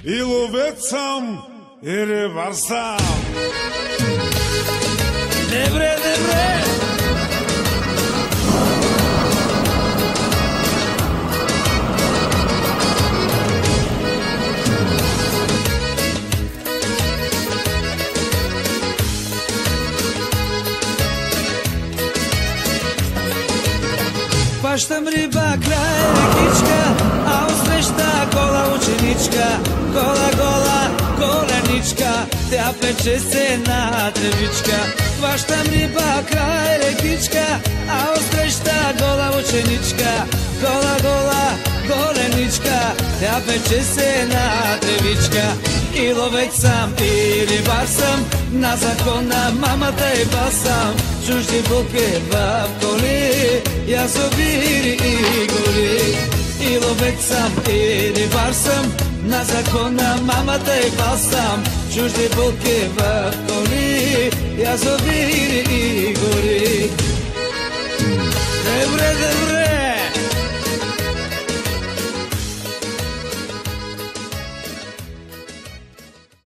и ловец съм, и рибар съм. Добре, добре! Хващам риба край рекичка, а отсреща гола ученичка. Гола, гола, голеничка, тя пече се на тревичка. Хващам риба край рекичка, а отсреща гола ученичка. Гола, гола, голеничка, тя пече се на тревичка. И ловец съм, и рибар съм, на закона мамата и бас съм. Чужди булки в коли, язовири и гори. И ловец съм, и рибар съм, на закона мамата и бас съм. Чужди булки в коли, язовири и гори. Добре, добре.